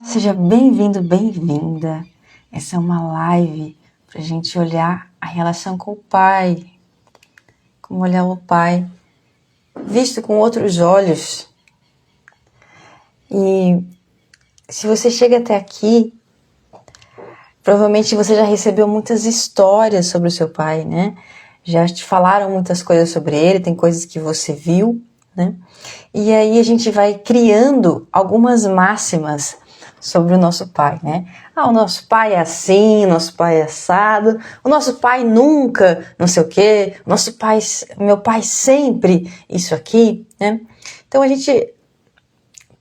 Seja bem-vindo, bem-vinda. Essa é uma live para a gente olhar a relação com o Pai. Como olhar o Pai visto com outros olhos. E se você chega até aqui, provavelmente você já recebeu muitas histórias sobre o seu Pai, né? Já te falaram muitas coisas sobre ele, tem coisas que você viu, né? E aí a gente vai criando algumas máximas sobre o nosso pai, né? O nosso pai é assim, o nosso pai é assado, o nosso pai nunca, não sei o quê, meu pai sempre isso aqui, né? Então a gente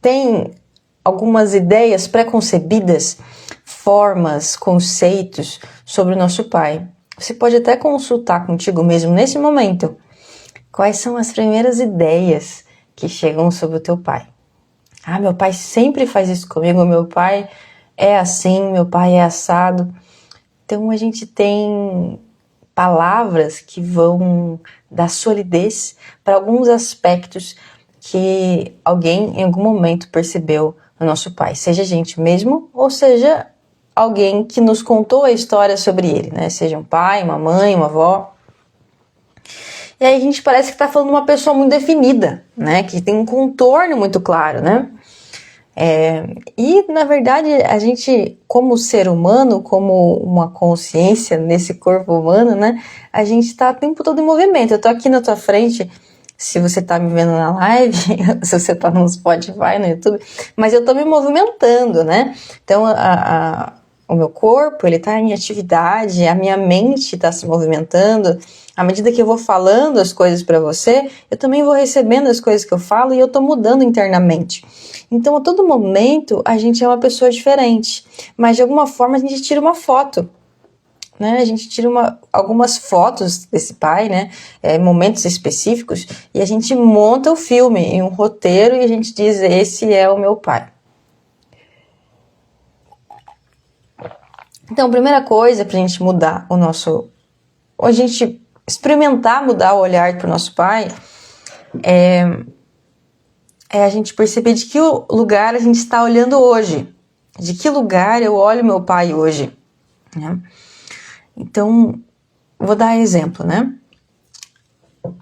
tem algumas ideias pré-concebidas, formas, conceitos sobre o nosso pai. Você pode até consultar contigo mesmo nesse momento quais são as primeiras ideias que chegam sobre o teu pai. Meu pai sempre faz isso comigo, meu pai é assim, meu pai é assado. Então a gente tem palavras que vão dar solidez para alguns aspectos que alguém em algum momento percebeu no nosso pai, seja a gente mesmo ou seja alguém que nos contou a história sobre ele, né? Seja um pai, uma mãe, uma avó. E aí a gente parece que está falando de uma pessoa muito definida, né? Que tem um contorno muito claro, né? E na verdade a gente, como ser humano, como uma consciência nesse corpo humano, né? A gente está o tempo todo em movimento. Eu tô aqui na tua frente, se você tá me vendo na live, se você tá no Spotify, no YouTube, mas eu tô me movimentando, né? Então o meu corpo, ele tá em atividade, a minha mente tá se movimentando. À medida que eu vou falando as coisas para você, eu também vou recebendo as coisas que eu falo e eu tô mudando internamente. Então, a todo momento, a gente é uma pessoa diferente, mas de alguma forma a gente tira uma foto, né? A gente tira algumas fotos desse pai, né? Momentos específicos, e a gente monta o filme em um roteiro e a gente diz, esse é o meu pai. Então, a primeira coisa pra gente mudar a gente experimentar mudar o olhar pro nosso pai, é a gente perceber de que lugar a gente está olhando hoje. De que lugar eu olho meu pai hoje, né? Então, vou dar exemplo, né?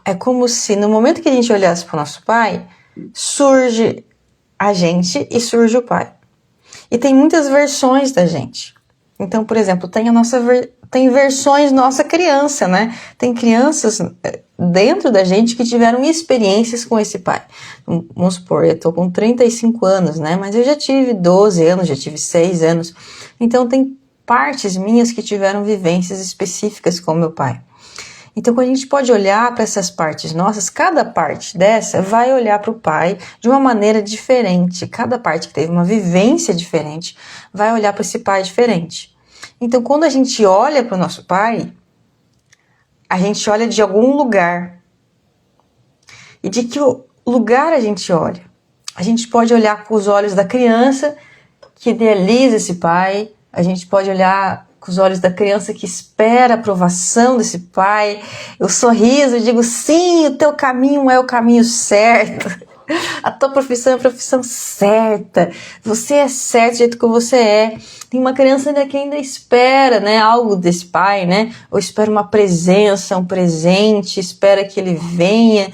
É como se no momento que a gente olhasse para o nosso pai, surge a gente e surge o pai. E tem muitas versões da gente. Então, por exemplo, tem versões nossa criança, né? Tem crianças dentro da gente que tiveram experiências com esse pai. Vamos supor, eu tô com 35 anos, né? Mas eu já tive 12 anos, já tive 6 anos. Então, tem partes minhas que tiveram vivências específicas com meu pai. Então, quando a gente pode olhar para essas partes nossas, cada parte dessa vai olhar para o pai de uma maneira diferente. Cada parte que teve uma vivência diferente vai olhar para esse pai diferente. Então, quando a gente olha para o nosso pai, a gente olha de algum lugar. E de que lugar a gente olha? A gente pode olhar com os olhos da criança que idealiza esse pai. A gente pode olhar com os olhos da criança que espera a aprovação desse pai. Eu sorriso e digo, sim, o teu caminho é o caminho certo. A tua profissão é a profissão certa. Você é certo do jeito que você é. Tem uma criança que ainda espera, né, algo desse pai, né? Ou espera uma presença, um presente, espera que ele venha,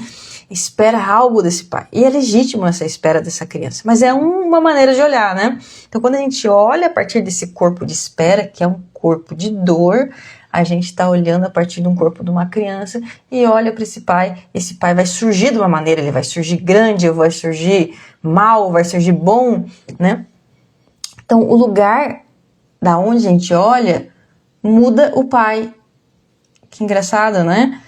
espera algo desse pai. E é legítimo essa espera dessa criança, mas é uma maneira de olhar, né? Então, quando a gente olha a partir desse corpo de espera, que é um corpo de dor, a gente está olhando a partir de um corpo de uma criança e olha para esse pai vai surgir de uma maneira, ele vai surgir grande, vai surgir mal, vai surgir bom, né? Então, o lugar da onde a gente olha muda o pai. Que engraçado, né?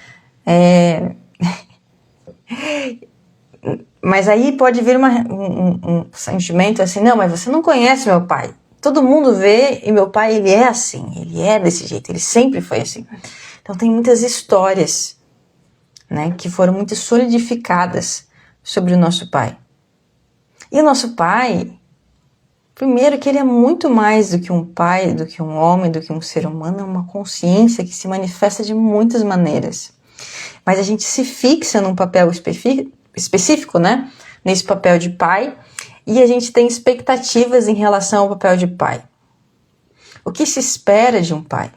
Mas aí pode vir um sentimento assim, não, mas você não conhece meu pai. Todo mundo vê e meu pai, ele é assim, ele é desse jeito, ele sempre foi assim. Então tem muitas histórias, né, que foram muito solidificadas sobre o nosso pai. E o nosso pai, primeiro que ele é muito mais do que um pai, do que um homem, do que um ser humano, é uma consciência que se manifesta de muitas maneiras. Mas a gente se fixa num papel específico, né, nesse papel de pai, e a gente tem expectativas em relação ao papel de pai. O que se espera de um pai?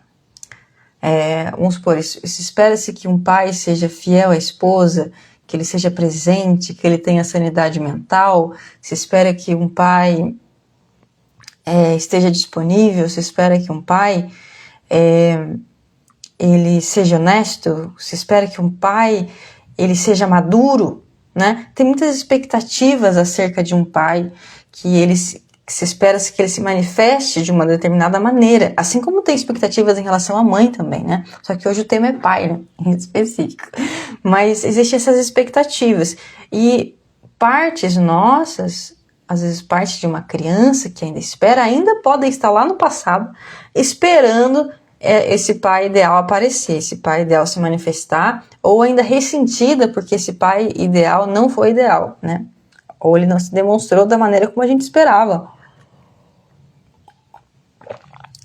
Vamos supor, se espera-se que um pai seja fiel à esposa, que ele seja presente, que ele tenha sanidade mental, se espera que um pai esteja disponível, se espera que um pai ele seja honesto, se espera que um pai ele seja maduro, né? Tem muitas expectativas acerca de um pai que se espera que ele se manifeste de uma determinada maneira, assim como tem expectativas em relação à mãe também, né? Só que hoje o tema é pai, né? Em específico. Mas existem essas expectativas. E partes nossas, às vezes parte de uma criança que ainda espera, ainda podem estar lá no passado, esperando esse pai ideal aparecer, esse pai ideal se manifestar, ou ainda ressentida porque esse pai ideal não foi ideal, né? Ou ele não se demonstrou da maneira como a gente esperava.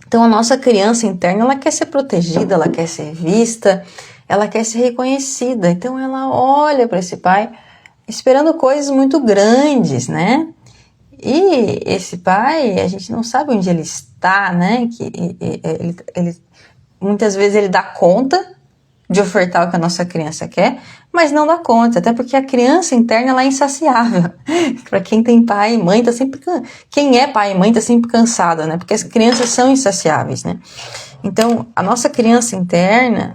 Então a nossa criança interna, ela quer ser protegida, ela quer ser vista, ela quer ser reconhecida. Então ela olha para esse pai esperando coisas muito grandes, né? E esse pai, a gente não sabe onde ele está, né? Muitas vezes ele dá conta de ofertar o que a nossa criança quer, mas não dá conta, até porque a criança interna ela é insaciável. Para quem tem pai e mãe, quem é pai e mãe tá sempre cansada, né? Porque as crianças são insaciáveis, né? Então, a nossa criança interna,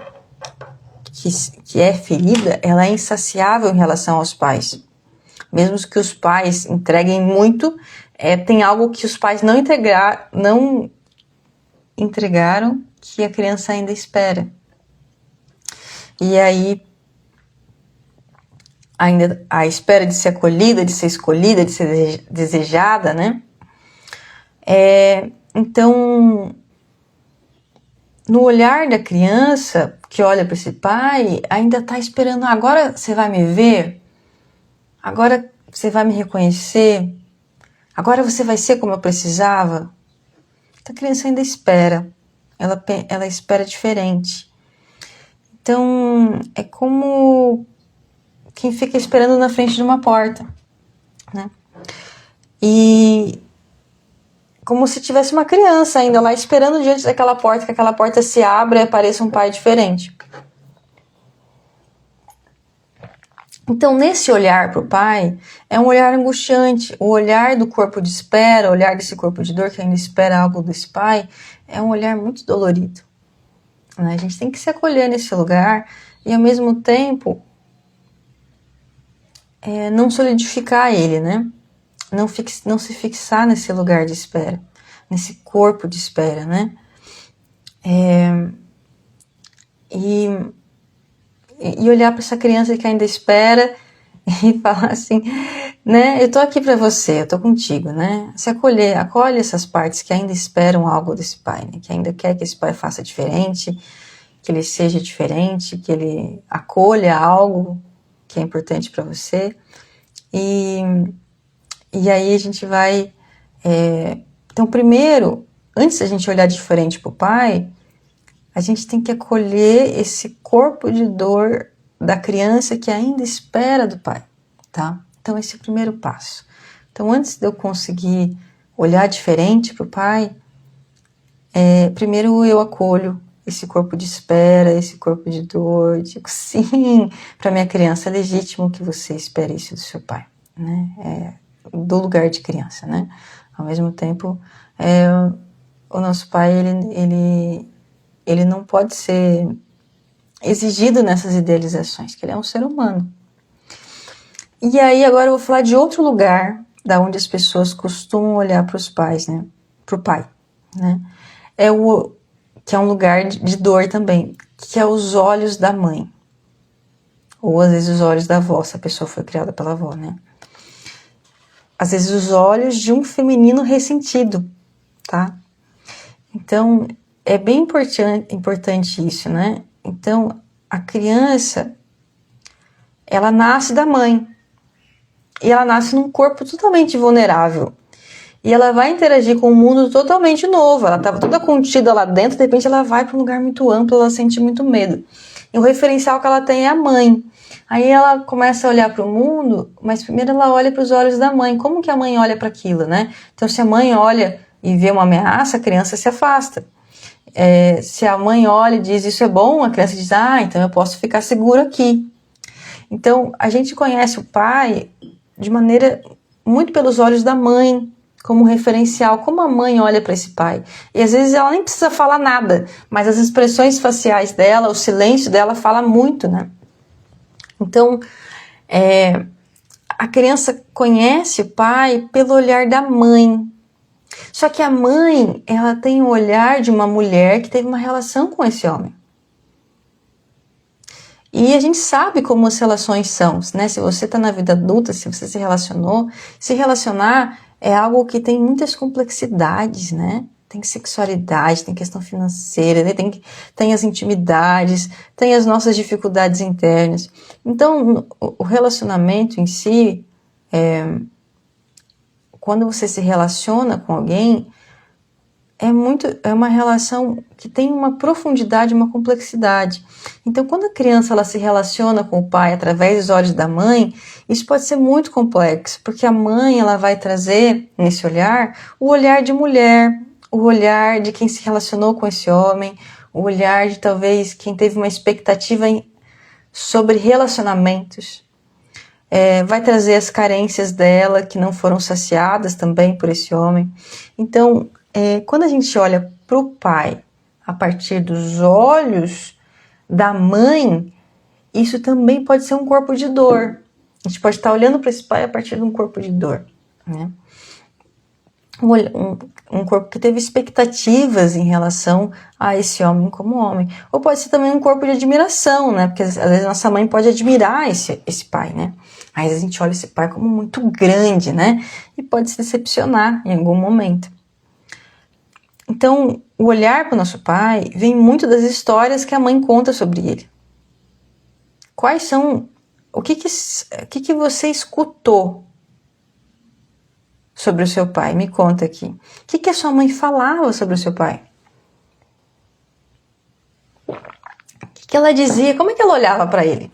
que é ferida, ela é insaciável em relação aos pais. Mesmo que os pais entreguem muito, tem algo que os pais não entregaram que a criança ainda espera. E aí, ainda a espera de ser acolhida, de ser escolhida, de ser desejada, né? Então, no olhar da criança que olha para esse pai, ainda está esperando, agora você vai me ver? Agora você vai me reconhecer? Agora você vai ser como eu precisava? A criança ainda espera, ela espera diferente. Então, é como quem fica esperando na frente de uma porta, né? E como se tivesse uma criança ainda lá esperando diante daquela porta, que aquela porta se abra e apareça um pai diferente. Então, nesse olhar para o pai, é um olhar angustiante. O olhar do corpo de espera, o olhar desse corpo de dor que ainda espera algo desse pai, é um olhar muito dolorido. A gente tem que se acolher nesse lugar e, ao mesmo tempo, não solidificar ele, né? Não se fixar nesse lugar de espera, nesse corpo de espera, né? E olhar para essa criança que ainda espera e falar assim, né? Eu tô aqui para você, eu tô contigo, né? Se acolhe essas partes que ainda esperam algo desse pai, né? Que ainda quer que esse pai faça diferente, que ele seja diferente, que ele acolha algo que é importante para você. E aí a gente vai... Então, primeiro, antes da gente olhar diferente para o pai, a gente tem que acolher esse corpo de dor da criança que ainda espera do pai, tá? Então, esse é o primeiro passo. Então, antes de eu conseguir olhar diferente para o pai, primeiro eu acolho esse corpo de espera, esse corpo de dor, digo sim, para minha criança, é legítimo que você espere isso do seu pai, né? Do lugar de criança, né? Ao mesmo tempo, o nosso pai, ele não pode ser exigido nessas idealizações, que ele é um ser humano. E aí agora eu vou falar de outro lugar da onde as pessoas costumam olhar para os pais, né? Para o pai, né? Que é um lugar de dor também, que é os olhos da mãe. Ou às vezes os olhos da avó, se a pessoa foi criada pela avó, né? Às vezes os olhos de um feminino ressentido, tá? Então, é bem importante isso, né? Então, a criança, ela nasce da mãe. E ela nasce num corpo totalmente vulnerável. E ela vai interagir com um mundo totalmente novo. Ela estava toda contida lá dentro, de repente ela vai para um lugar muito amplo, ela sente muito medo. E o referencial que ela tem é a mãe. Aí ela começa a olhar para o mundo, mas primeiro ela olha para os olhos da mãe. Como que a mãe olha para aquilo, né? Então, se a mãe olha e vê uma ameaça, a criança se afasta. Se a mãe olha e diz isso é bom, a criança diz, então eu posso ficar seguro aqui. Então, a gente conhece o pai de maneira muito pelos olhos da mãe, como referencial, como a mãe olha para esse pai. E às vezes ela nem precisa falar nada, mas as expressões faciais dela, o silêncio dela fala muito, né? Então, a criança conhece o pai pelo olhar da mãe. Só que a mãe, ela tem o olhar de uma mulher que teve uma relação com esse homem. E a gente sabe como as relações são, né? Se você está na vida adulta, se você se relacionou, se relacionar é algo que tem muitas complexidades, né? Tem sexualidade, tem questão financeira, né? Tem as intimidades, tem as nossas dificuldades internas. Então, o relacionamento em si, quando você se relaciona com alguém, é uma relação que tem uma profundidade, uma complexidade. Então, quando a criança ela se relaciona com o pai através dos olhos da mãe, isso pode ser muito complexo, porque a mãe ela vai trazer nesse olhar o olhar de mulher, o olhar de quem se relacionou com esse homem, o olhar de talvez quem teve uma expectativa sobre relacionamentos. Vai trazer as carências dela que não foram saciadas também por esse homem. Então, quando a gente olha para o pai a partir dos olhos da mãe, isso também pode ser um corpo de dor. A gente pode estar olhando para esse pai a partir de um corpo de dor, né? Um corpo que teve expectativas em relação a esse homem como homem. Ou pode ser também um corpo de admiração, né? Porque às vezes nossa mãe pode admirar esse pai, né? Mas a gente olha esse pai como muito grande, né? E pode se decepcionar em algum momento. Então, o olhar para o nosso pai vem muito das histórias que a mãe conta sobre ele. Quais são... O que você escutou sobre o seu pai? Me conta aqui. O que a sua mãe falava sobre o seu pai? O que ela dizia? Como é que ela olhava para ele?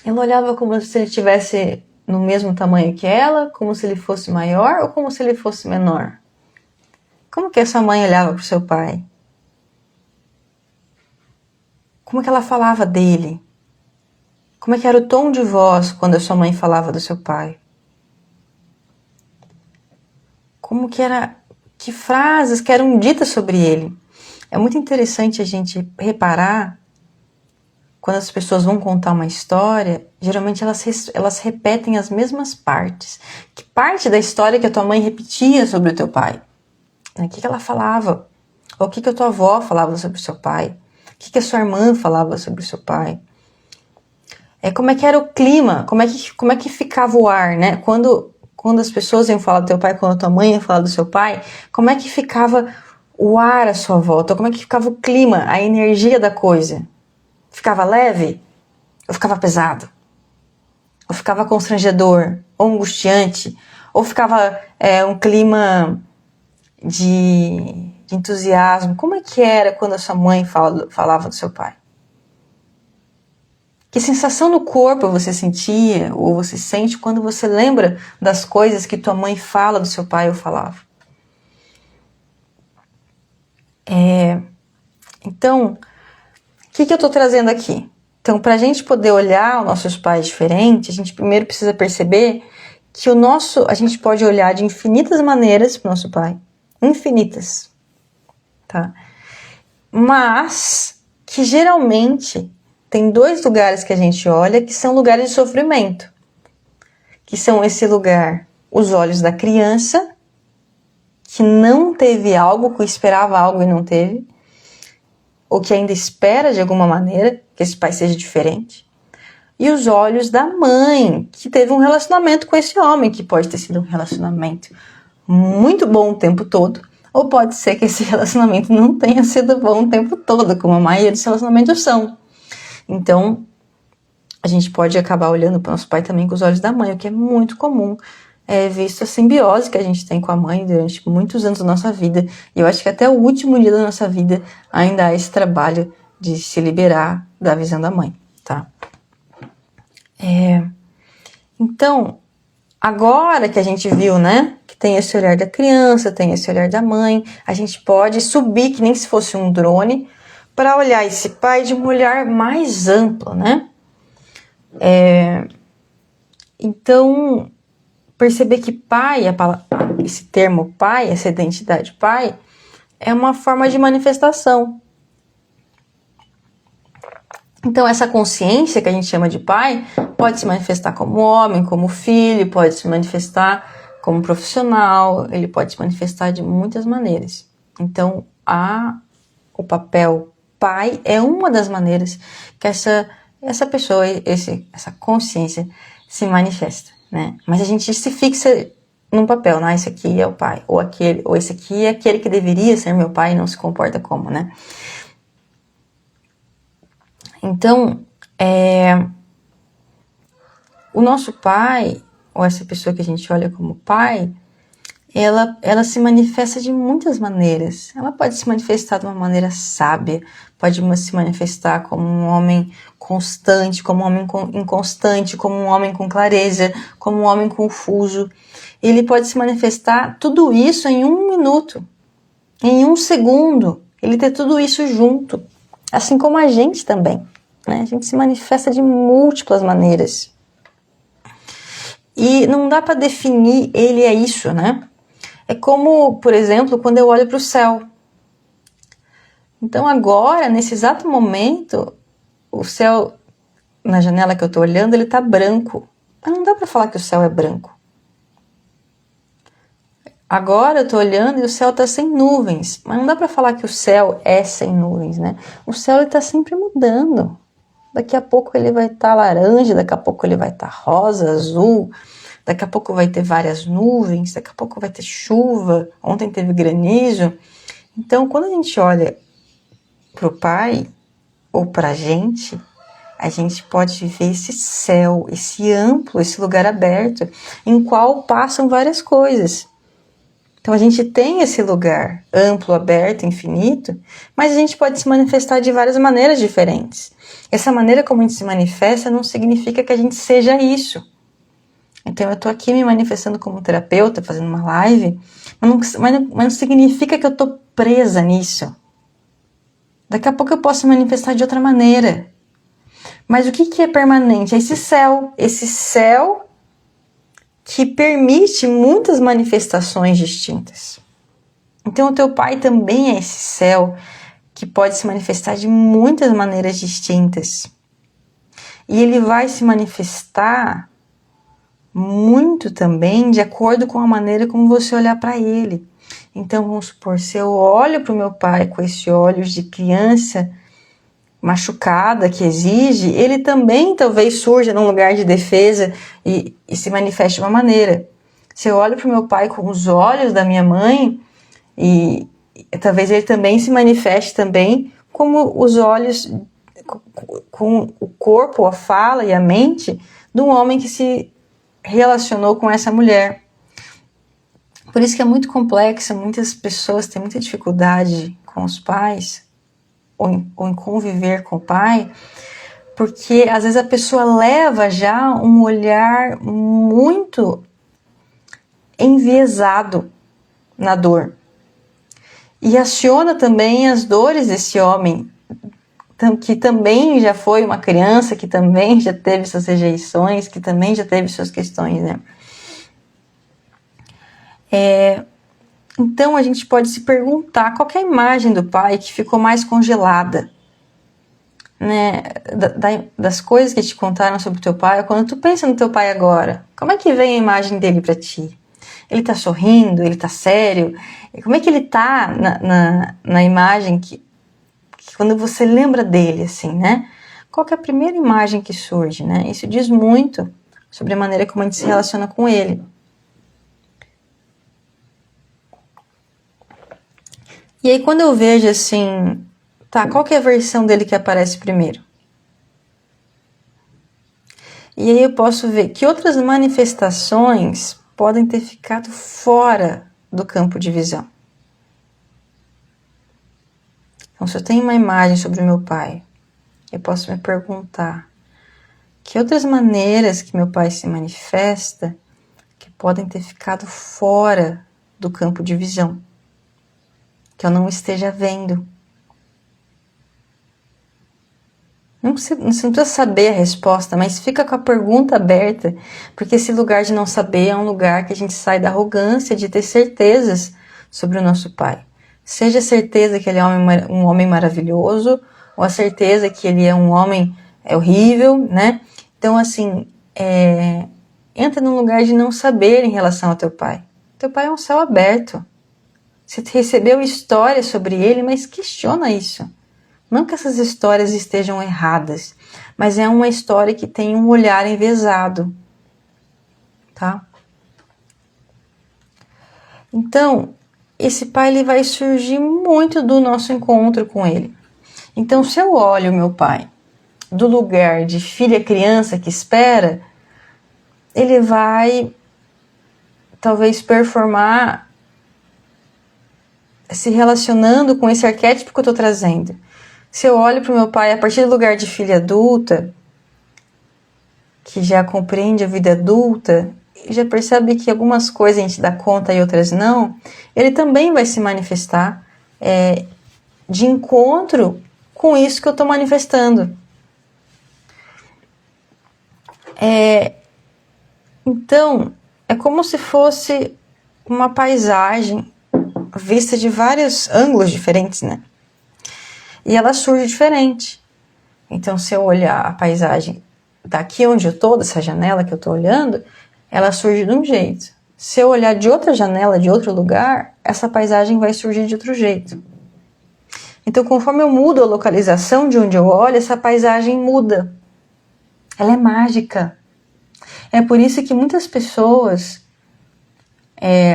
Ela olhava como se ele estivesse no mesmo tamanho que ela, como se ele fosse maior ou como se ele fosse menor? Como que a sua mãe olhava para o seu pai? Como que ela falava dele? Como é que era o tom de voz quando a sua mãe falava do seu pai? Como que era, que frases que eram ditas sobre ele? É muito interessante a gente reparar, quando as pessoas vão contar uma história, geralmente elas repetem as mesmas partes. Que parte da história que a tua mãe repetia sobre o teu pai? O que ela falava? Ou o que a tua avó falava sobre o seu pai? O que a sua irmã falava sobre o seu pai? Como é que era o clima? Como é que ficava o ar, né? Quando as pessoas iam falar do teu pai, quando a tua mãe ia falar do seu pai, como é que ficava o ar à sua volta? Como é que ficava o clima, a energia da coisa? Ficava leve? Ou ficava pesado? Ou ficava constrangedor? Ou angustiante? Ou ficava um clima de entusiasmo? Como é que era quando a sua mãe falava do seu pai? Que sensação no corpo você sentia ou você sente quando você lembra das coisas que tua mãe fala do seu pai ou falava? Então, o que eu estou trazendo aqui? Então, para a gente poder olhar os nossos pais diferentes, a gente primeiro precisa perceber que a gente pode olhar de infinitas maneiras para o nosso pai. Infinitas. Tá? Mas que geralmente tem dois lugares que a gente olha que são lugares de sofrimento. Que são esse lugar, os olhos da criança, que não teve algo, que esperava algo e não teve, ou que ainda espera de alguma maneira que esse pai seja diferente. E os olhos da mãe, que teve um relacionamento com esse homem, que pode ter sido um relacionamento muito bom o tempo todo, ou pode ser que esse relacionamento não tenha sido bom o tempo todo, como a maioria dos relacionamentos são. Então, a gente pode acabar olhando para o nosso pai também com os olhos da mãe, o que é muito comum, visto a simbiose que a gente tem com a mãe durante muitos anos da nossa vida. E eu acho que até o último dia da nossa vida ainda há esse trabalho de se liberar da visão da mãe, tá? Então, agora que a gente viu, né, que tem esse olhar da criança, tem esse olhar da mãe, a gente pode subir, que nem se fosse um drone, para olhar esse pai de um olhar mais amplo, né? Então, perceber que pai, esse termo pai, essa identidade pai, é uma forma de manifestação. Então, essa consciência que a gente chama de pai pode se manifestar como homem, como filho, pode se manifestar como profissional, ele pode se manifestar de muitas maneiras. Então, o papel pai é uma das maneiras que essa pessoa, essa consciência se manifesta, né? Mas a gente se fixa num papel, né? Esse aqui é o pai, ou esse aqui é aquele que deveria ser meu pai e não se comporta como, né? Então, o nosso pai, ou essa pessoa que a gente olha como pai, ela se manifesta de muitas maneiras. Ela pode se manifestar de uma maneira sábia, pode se manifestar como um homem constante, como um homem inconstante, como um homem com clareza, como um homem confuso. Ele pode se manifestar tudo isso em 1 minuto, em 1 segundo. Ele ter tudo isso junto. Assim como a gente também, né? A gente se manifesta de múltiplas maneiras. E não dá para definir ele é isso, né? É como, por exemplo, quando eu olho para o céu. Então agora, nesse exato momento, o céu, na janela que eu estou olhando, ele está branco. Mas não dá para falar que o céu é branco. Agora eu estou olhando e o céu está sem nuvens, mas não dá para falar que o céu é sem nuvens, né? O céu está sempre mudando. Daqui a pouco ele vai estar laranja, daqui a pouco ele vai estar rosa, azul, daqui a pouco vai ter várias nuvens, daqui a pouco vai ter chuva, ontem teve granizo. Então, quando a gente olha para o pai ou para a gente pode ver esse céu, esse amplo, esse lugar aberto, em qual passam várias coisas. Então a gente tem esse lugar amplo, aberto, infinito, mas a gente pode se manifestar de várias maneiras diferentes. Essa maneira como a gente se manifesta não significa que a gente seja isso. Então eu estou aqui me manifestando como terapeuta, fazendo uma live, mas não significa que eu estou presa nisso. Daqui a pouco eu posso me manifestar de outra maneira. Mas o que é permanente? É esse céu que permite muitas manifestações distintas. Então o teu pai também é esse céu que pode se manifestar de muitas maneiras distintas. E ele vai se manifestar muito também de acordo com a maneira como você olhar para ele. Então vamos supor, se eu olho para o meu pai com esses olhos de criança machucada que exige, ele também talvez surja num lugar de defesa e se manifeste de uma maneira. Se eu olho para o meu pai com os olhos da minha mãe, e talvez ele também se manifeste também como os olhos, com o corpo, a fala e a mente de um homem que se relacionou com essa mulher. Por isso que é muito complexo, muitas pessoas têm muita dificuldade com os pais, ou em conviver com o pai, porque às vezes a pessoa leva já um olhar muito enviesado na dor e aciona também as dores desse homem que também já foi uma criança, que também já teve suas rejeições, que também já teve suas questões, né? Então a gente pode se perguntar qual que é a imagem do pai que ficou mais congelada, né? Das coisas que te contaram sobre o teu pai. Quando tu pensa no teu pai agora, como é que vem a imagem dele para ti? Ele tá sorrindo? Ele tá sério? Como é que ele tá na imagem que quando você lembra dele, assim, né? Qual que é a primeira imagem que surge, né? Isso diz muito sobre a maneira como a gente se relaciona com ele. E aí quando eu vejo assim, tá, qual que é a versão dele que aparece primeiro? E aí eu posso ver que outras manifestações podem ter ficado fora do campo de visão. Então, se eu tenho uma imagem sobre o meu pai, eu posso me perguntar Que outras maneiras que meu pai se manifesta que podem ter ficado fora do campo de visão, que eu não esteja vendo. Você não precisa saber a resposta, mas fica com a pergunta aberta, porque esse lugar de não saber é um lugar que a gente sai da arrogância de ter certezas sobre o nosso pai. Seja a certeza que ele é um homem maravilhoso, ou a certeza que ele é um homem horrível, né? Então, assim, entra num lugar de não saber em relação ao teu pai. Teu pai é um céu aberto. Você recebeu histórias sobre ele, mas questiona isso. Não que essas histórias estejam erradas, mas é uma história que tem um olhar enviesado, tá? Então, esse pai ele vai surgir muito do nosso encontro com ele. Então, se eu olho meu pai do lugar de filha criança que espera, ele vai talvez performar se relacionando com esse arquétipo que eu estou trazendo. Se eu olho para o meu pai a partir do lugar de filha adulta, que já compreende a vida adulta, e já percebe que algumas coisas a gente dá conta e outras não, ele também vai se manifestar de encontro com isso que eu estou manifestando. Então, é como se fosse uma paisagem vista de vários ângulos diferentes, né? E ela surge diferente. Então, se eu olhar a paisagem daqui onde eu estou, dessa janela que eu estou olhando, ela surge de um jeito. Se eu olhar de outra janela, de outro lugar, essa paisagem vai surgir de outro jeito. Então, conforme eu mudo a localização de onde eu olho, essa paisagem muda. Ela é mágica. É por isso que muitas pessoas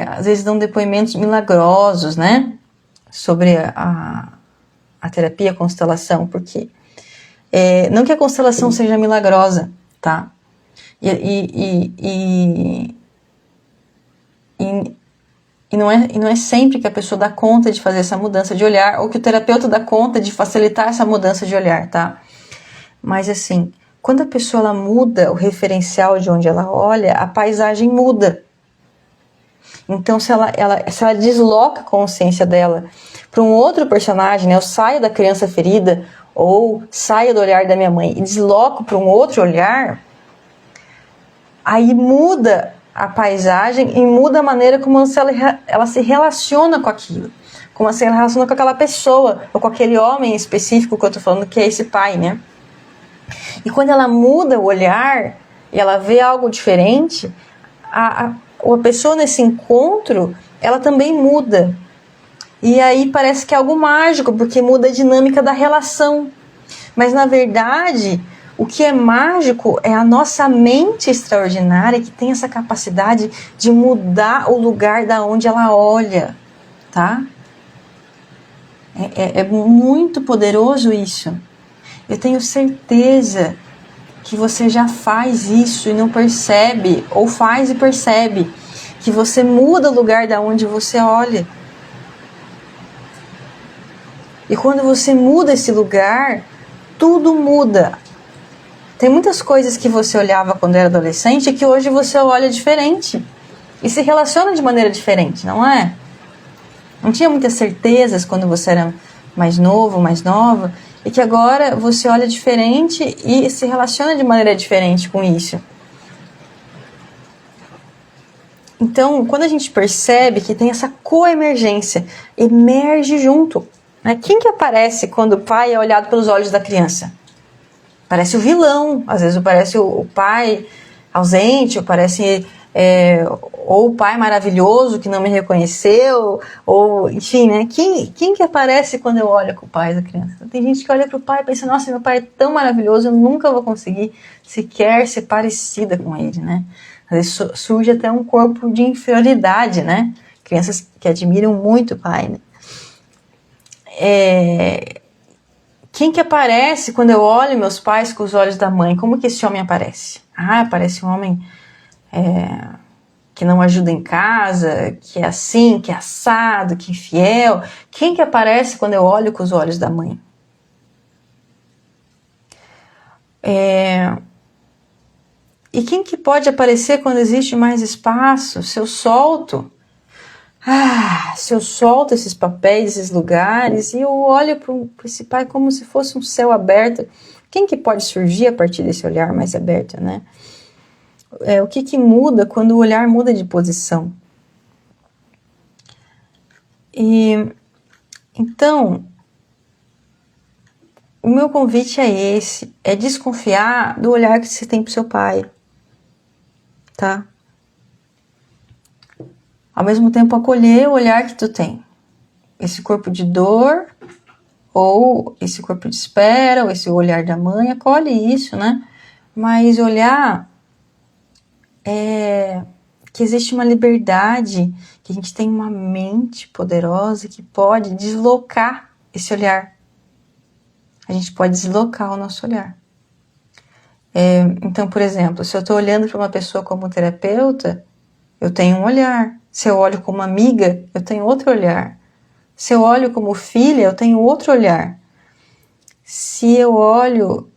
às vezes dão depoimentos milagrosos, né? Sobre a terapia, a constelação, porque não que a constelação seja milagrosa, tá? E não é sempre que a pessoa dá conta de fazer essa mudança de olhar, ou que o terapeuta dá conta de facilitar essa mudança de olhar, tá? Mas assim, quando a pessoa ela muda o referencial de onde ela olha, a paisagem muda. Então, se ela desloca a consciência dela para um outro personagem, né? Eu saio da criança ferida, ou saio do olhar da minha mãe e desloco para um outro olhar, aí muda a paisagem e muda a maneira como ela se relaciona com aquilo, como ela se relaciona com aquela pessoa, ou com aquele homem específico que eu estou falando, que é esse pai, né? E quando ela muda o olhar e ela vê algo diferente, a pessoa nesse encontro, ela também muda. E aí parece que é algo mágico, porque muda a dinâmica da relação. Mas na verdade, o que é mágico é a nossa mente extraordinária, que tem essa capacidade de mudar o lugar da onde ela olha, tá? É muito poderoso isso. Eu tenho certeza que você já faz isso e não percebe, ou faz e percebe, que você muda o lugar da onde você olha. E quando você muda esse lugar, tudo muda. Tem muitas coisas que você olhava quando era adolescente que hoje você olha diferente. E se relaciona de maneira diferente, não é? Não tinha muitas certezas quando você era mais novo, mais nova, e que agora você olha diferente e se relaciona de maneira diferente com isso. Então, quando a gente percebe que tem essa coemergência, emerge junto. Né? Quem que aparece quando o pai é olhado pelos olhos da criança? Parece o vilão, às vezes parece o pai ausente, ou parece ou o pai maravilhoso que não me reconheceu, ou enfim, né? Quem que aparece quando eu olho com o pai da criança? Tem gente que olha para o pai e pensa, nossa, meu pai é tão maravilhoso, eu nunca vou conseguir sequer ser parecida com ele, né? Às vezes surge até um corpo de inferioridade, né? Crianças que admiram muito o pai, né? Quem que aparece quando eu olho meus pais com os olhos da mãe? Como que esse homem aparece? Aparece um homem que não ajuda em casa, que é assim, que é assado, que é infiel. Quem que aparece quando eu olho com os olhos da mãe? E quem que pode aparecer quando existe mais espaço? Se eu solto, se eu solto esses papéis, esses lugares, e eu olho para esse pai como se fosse um céu aberto, quem que pode surgir a partir desse olhar mais aberto, né? O que muda quando o olhar muda de posição? E então, o meu convite é esse, é desconfiar do olhar que você tem para o seu pai, tá? Ao mesmo tempo acolher o olhar que tu tem, esse corpo de dor, ou esse corpo de espera, ou esse olhar da mãe, acolhe isso, né? Mas olhar que existe uma liberdade, que a gente tem uma mente poderosa que pode deslocar esse olhar. A gente pode deslocar o nosso olhar. Então, por exemplo, se eu estou olhando para uma pessoa como terapeuta, eu tenho um olhar. Se eu olho como amiga, eu tenho outro olhar. Se eu olho como filha, eu tenho outro olhar. Se eu olho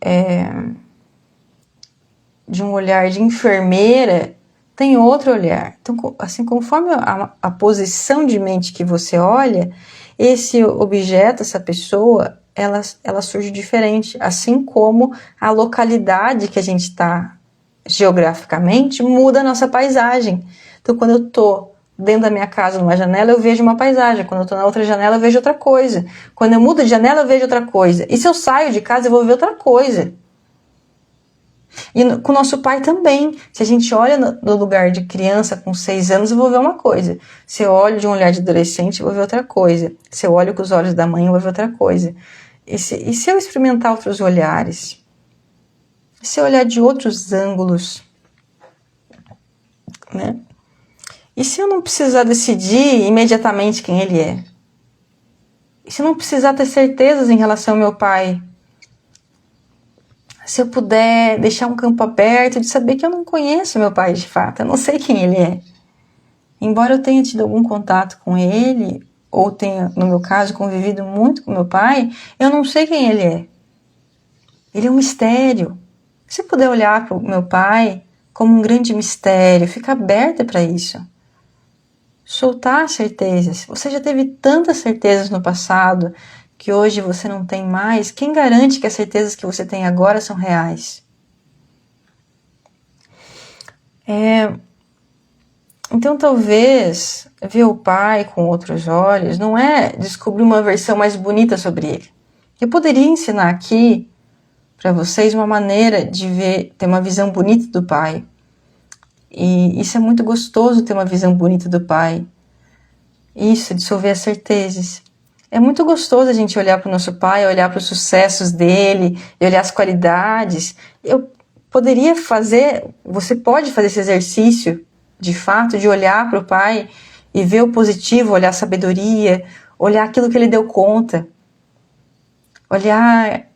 de um olhar de enfermeira, tem outro olhar. Então, assim, conforme a posição de mente que você olha, esse objeto, essa pessoa, ela surge diferente. Assim como a localidade que a gente está geograficamente muda a nossa paisagem. Então, quando eu estou dentro da minha casa, numa janela, eu vejo uma paisagem. Quando eu estou na outra janela, eu vejo outra coisa. Quando eu mudo de janela, eu vejo outra coisa. E se eu saio de casa, eu vou ver outra coisa. E com o nosso pai também. Se a gente olha no lugar de criança com 6 anos, eu vou ver uma coisa. Se eu olho de um olhar de adolescente, eu vou ver outra coisa. Se eu olho com os olhos da mãe, eu vou ver outra coisa. E se eu experimentar outros olhares? E se eu olhar de outros ângulos? Né? E se eu não precisar decidir imediatamente quem ele é? E se eu não precisar ter certezas em relação ao meu pai? Se eu puder deixar um campo aberto de saber que eu não conheço meu pai de fato, eu não sei quem ele é. Embora eu tenha tido algum contato com ele, ou tenha, no meu caso, convivido muito com meu pai, eu não sei quem ele é. Ele é um mistério. Se eu puder olhar para o meu pai como um grande mistério, ficar aberta para isso. Soltar certezas. Você já teve tantas certezas no passado que hoje você não tem mais. Quem garante que as certezas que você tem agora são reais? Então talvez ver o pai com outros olhos não é descobrir uma versão mais bonita sobre ele. Eu poderia ensinar aqui para vocês uma maneira de ter uma visão bonita do pai. E isso é muito gostoso, ter uma visão bonita do pai. Isso, dissolver as certezas. É muito gostoso a gente olhar para o nosso pai, olhar para os sucessos dele, e olhar as qualidades. Eu poderia fazer, você pode fazer esse exercício, de fato, de olhar para o pai e ver o positivo, olhar a sabedoria, olhar aquilo que ele deu conta. Olhar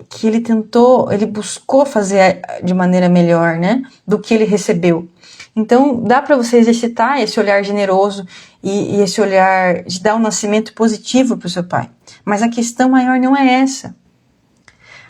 que ele buscou fazer de maneira melhor, né, do que ele recebeu. Então, dá para você exercitar esse olhar generoso e esse olhar de dar um nascimento positivo para o seu pai. Mas a questão maior não é essa.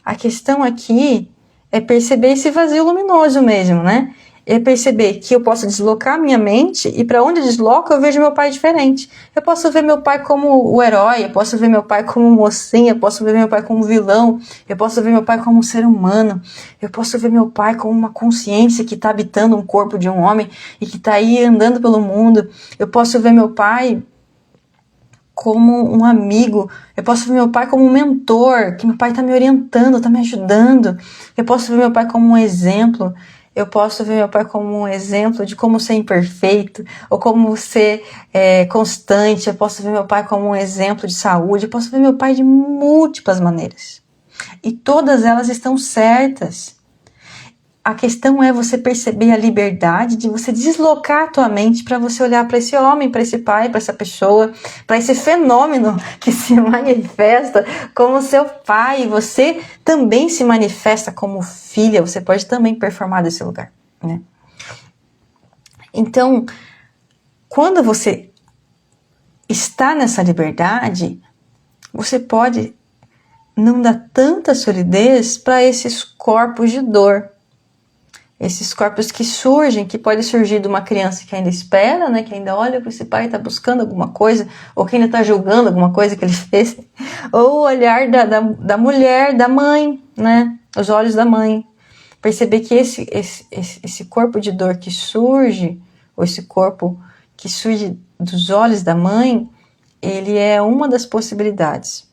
A questão aqui é perceber esse vazio luminoso mesmo, né? É perceber que eu posso deslocar a minha mente e para onde eu desloco eu vejo meu pai diferente. Eu posso ver meu pai como o herói, eu posso ver meu pai como mocinha, eu posso ver meu pai como vilão, eu posso ver meu pai como um ser humano, eu posso ver meu pai como uma consciência que está habitando um corpo de um homem e que está aí andando pelo mundo. Eu posso ver meu pai como um amigo, eu posso ver meu pai como um mentor, que meu pai está me orientando, está me ajudando. Eu posso ver meu pai como um exemplo. Eu posso ver meu pai como um exemplo de como ser imperfeito, ou como ser constante. Eu posso ver meu pai como um exemplo de saúde. Eu posso ver meu pai de múltiplas maneiras. E todas elas estão certas. A questão é você perceber a liberdade de você deslocar a tua mente para você olhar para esse homem, para esse pai, para essa pessoa, para esse fenômeno que se manifesta como seu pai. Você também se manifesta como filha, você pode também performar desse lugar, né? Então, quando você está nessa liberdade, você pode não dar tanta solidez para esses corpos de dor. esses corpos que surgem, que pode surgir de uma criança que ainda espera, né, que ainda olha para esse pai e está buscando alguma coisa, ou que ainda está julgando alguma coisa que ele fez, ou o olhar da mulher, da mãe, né, os olhos da mãe. Perceber que esse corpo de dor que surge, ou esse corpo que surge dos olhos da mãe, ele é uma das possibilidades.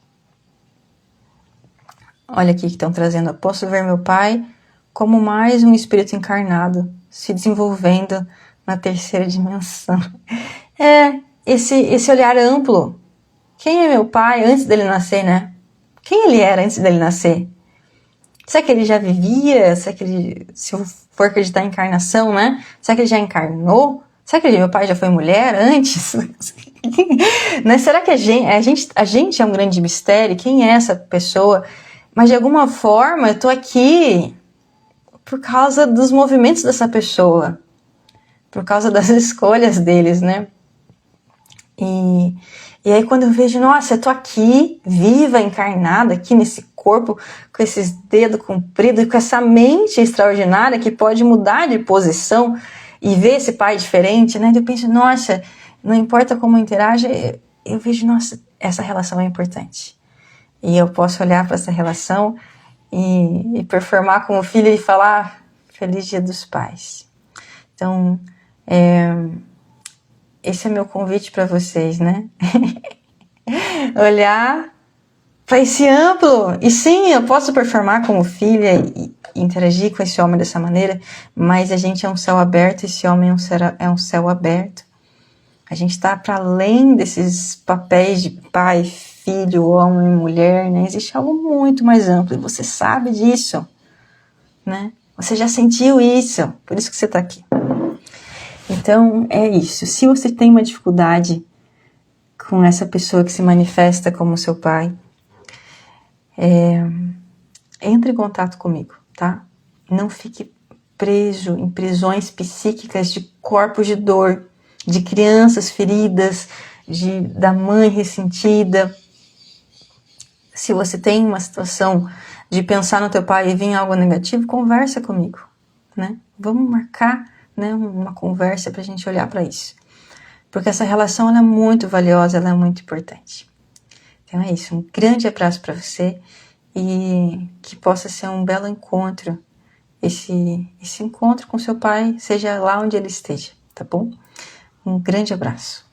Olha aqui que estão trazendo: eu posso ver meu pai como mais um espírito encarnado, se desenvolvendo na terceira dimensão. Esse olhar amplo. Quem é meu pai antes dele nascer, né? Quem ele era antes dele nascer? Será que ele já vivia? Será que ele, se eu for acreditar em encarnação, né? Será que ele já encarnou? Será que meu pai já foi mulher antes? Né? Será que a gente é um grande mistério? Quem é essa pessoa? Mas de alguma forma eu tô aqui por causa dos movimentos dessa pessoa, por causa das escolhas deles, né? E aí quando eu vejo, nossa, eu tô aqui, viva, encarnada, aqui nesse corpo, com esses dedos compridos, com essa mente extraordinária que pode mudar de posição e ver esse pai diferente, né? Eu penso, nossa, não importa como eu interaja, eu vejo, nossa, essa relação é importante. E eu posso olhar para essa relação e performar como filho e falar: Feliz Dia dos Pais. Então, esse é meu convite para vocês, né? Olhar para esse amplo. E sim, eu posso performar como filha e interagir com esse homem dessa maneira, mas a gente é um céu aberto, esse homem é um céu aberto. A gente está para além desses papéis de pai, filho, homem, mulher, né? Existe algo muito mais amplo e você sabe disso, né? Você já sentiu isso, por isso que você está aqui. Então, é isso. Se você tem uma dificuldade com essa pessoa que se manifesta como seu pai, entre em contato comigo, tá? Não fique preso em prisões psíquicas de corpos de dor, de crianças feridas, da mãe ressentida. Se você tem uma situação de pensar no teu pai e vir algo negativo, conversa comigo, né? Vamos marcar, né, uma conversa pra gente olhar para isso. Porque essa relação ela é muito valiosa, ela é muito importante. Então é isso, um grande abraço para você e que possa ser um belo encontro, esse encontro com seu pai, seja lá onde ele esteja, tá bom? Um grande abraço.